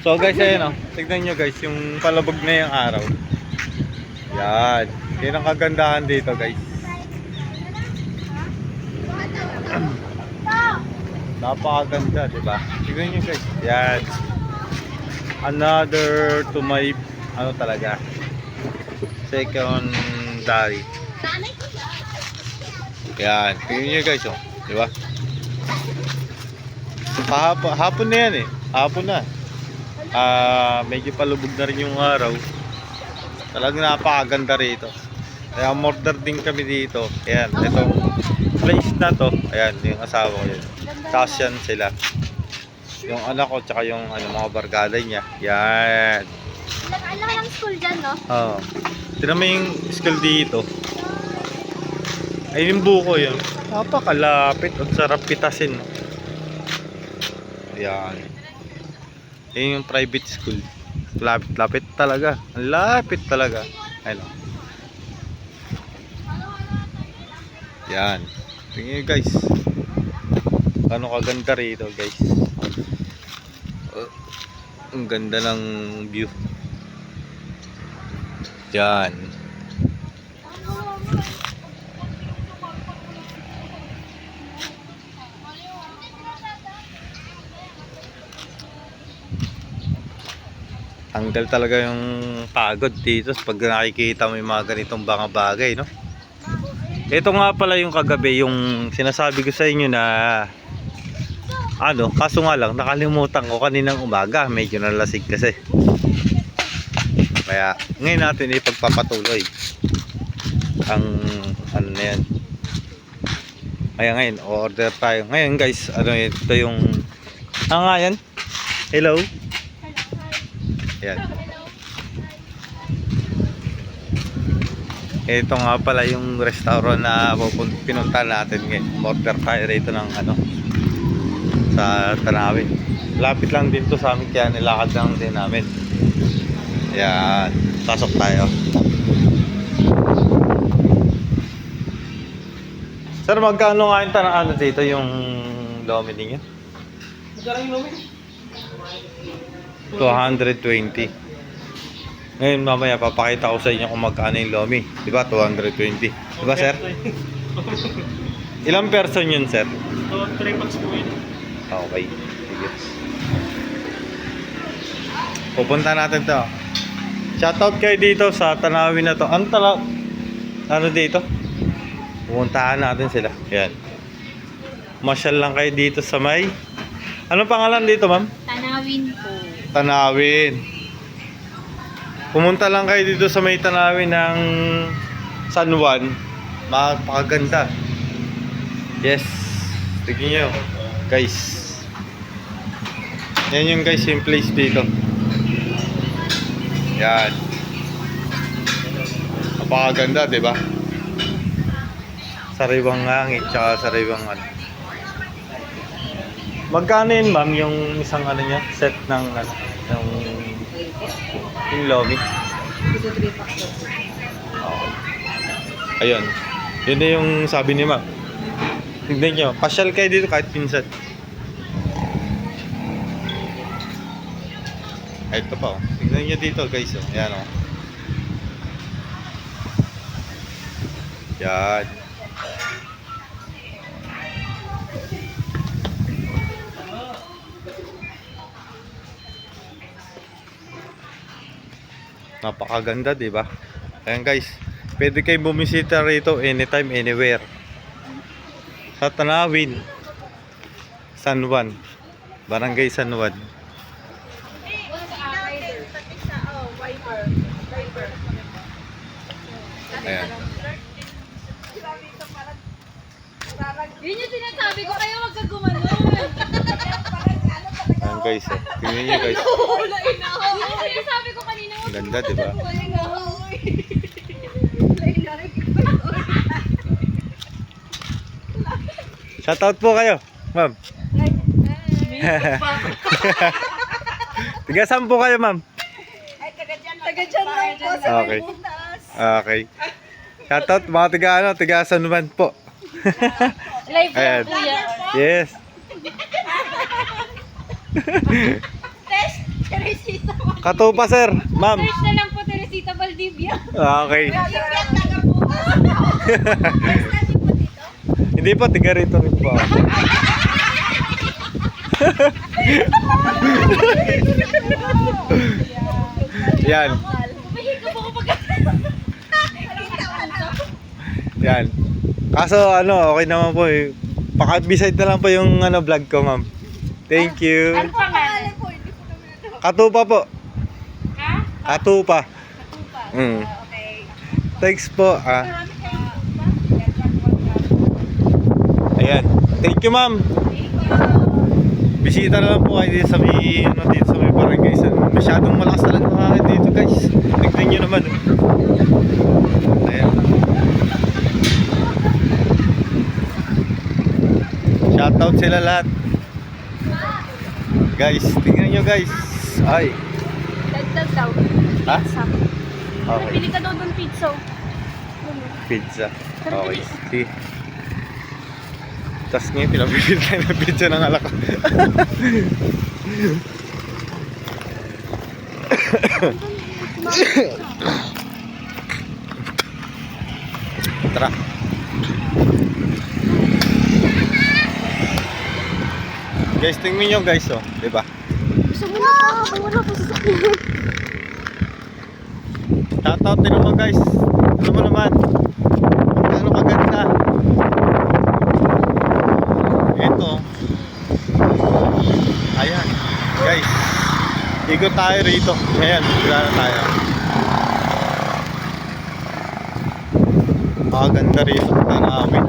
So guys, ayun o. Tignan nyo guys, yung palabog na yung araw. Yan. Yan ang kagandahan dito guys. Napakaganda, diba? Tignan nyo guys. Yan. Another to my, ano talaga, secondary. Yan. Tignan nyo guys, oh. Diba? Hapon na yan eh. Hapon na. Medyo palubog na rin yung araw. Talagang napakaganda rito. Kaya umorder din kami dito. Ayan, itong place na to. Ayan, yung asawa ko yun. Tapos yan sila. Yung anak ko, tsaka yung mga barkada niya. Yan. Alam lang school dyan, no? Oo. Tinan mo yung school dito. Ay, yung buko yun. Napakalapit. Ang sarap pitasin. Yan. Yan yung private school. Lapit talaga. Ang lapit talaga. Ayun. Yan. Tingnan nyo guys. Ano kaganda rito guys. Ang ganda ng view. Yan. Tanggal talaga yung pagod dito pag nakikita mo yung mga ganitong mga bagay, no? Ito nga pala yung kagabi, yung sinasabi ko sa inyo na kaso nga lang nakalimutan ko kaninang umaga, medyo nalasig kasi. Kaya ngayon natin ipagpapatuloy ang na yan. Kaya ngayon order tayo. Ngayon guys, ito yung nga yan. Hello. Ayan. Ito nga pala yung restaurant na pinunta natin ngayon. Order tayo rito ng sa Tanawin. Lapit lang dito sa amin kaya nilakad lang din namin. Ayan. Pasok tayo. Sir, magkano nga yung dito yung lomi ninyo? Magkano yung lomi? 220. Ngayon mamaya papakita ko sa inyo kung magkano yung lomi. Diba 220? Diba sir? Ilang person yun sir? 3 packs po yun. Okay. Sige. Pupunta natin to. Shoutout kayo dito sa Tanawin na to. Ano dito? Pupuntahan natin sila. Yan. Masyal lang kayo dito sa may. Anong pangalan dito ma'am? Tanawin po. Tanawin. Pumunta lang kayo dito sa may Tanawin ng San Juan. Mapakaganda. Yes. Tignan nyo. Guys. Yan yung guys yung place dito. Yan. Mapakaganda, diba? Sariwang hangin, tsaka sariwang Magkano yun ma'am yung isang niya, set ng yung lomi? Dito 3 packs. Okay. Ayun. Yun na yung sabi ni ma'am. Tignan nyo, pasyal kayo dito kahit pinsan. Ay, ito pa oh. Tignan nyo dito guys oh. Ayan oh. Yan. Napakaganda, di ba? Ayan guys, pwede kayo bumisita rito anytime, anywhere. Sa Tanawin, San Juan, Barangay San Juan. Ayan. Yun yung sinasabi ko, kaya wag ka gumanon. Ayan guys, oh. Tingnan nyo guys. Yun yung sinasabi ko kanina. Ang ganda, di ba? Shoutout po kayo, ma'am. Tiga saan po kayo, ma'am? Taga dyan lang po sa Okay. Okay. Shoutout mga tiga San Juan po. Live Ayan. po yan. Yes. Test. Katupa, sir. Ma'am. Search na lang po Teresita Valdivia. Okay. Valdivia taga po. Hindi po, tiga rito rin po. Yan. Mahilig ko po kapag... Yan. Kaso ano, okay naman po eh. Paka-beside na lang po yung ano vlog ko, ma'am. Thank you. Ano pangalan po? Hindi po namin ito. Katupa po. Ha? Katupa. Katupa. Mm. Okay. Thanks po. Marami kayong Ayan. Thank you, ma'am. Bisita na lang po kayo dito sa may, ano, dito sa may barangay. Masyadong malakas talaga ang hangin dito, guys. Tignan nyo naman. Ayan. Shoutout sila lahat. Guys, tingnan nyo guys. Ay. Dagdag daw. Ha? Pizza. Okay. Pili ka daw doon pizza. Pizza. Okay. See. Tapos ngayon, pinapipil tayo ng pizza ng alak ko. Tara. Guys, tingnan nyo guys, oh. Diba? Gusto mo na pa. Wala po sa sakyan. Shoutout din naman guys. Ano mo naman? Ano kaganda? Ito. Ayan. Guys. Ikot tayo rito. Ayan. Wala na tayo. Ganda rito. Tanawin.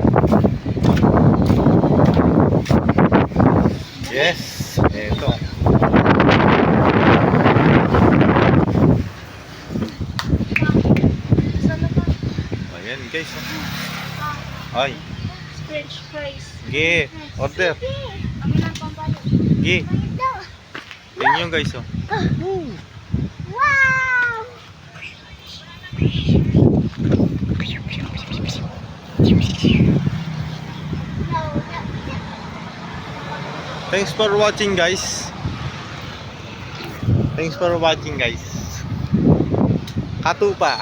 Yes. Ito. Ayan guys. Ay. French fries. Ge. Order. Ang ilang pampalo. Ge. Tingnan nyo guys, oh. Wow! Thanks for watching guys. Thanks for watching guys. Katupa.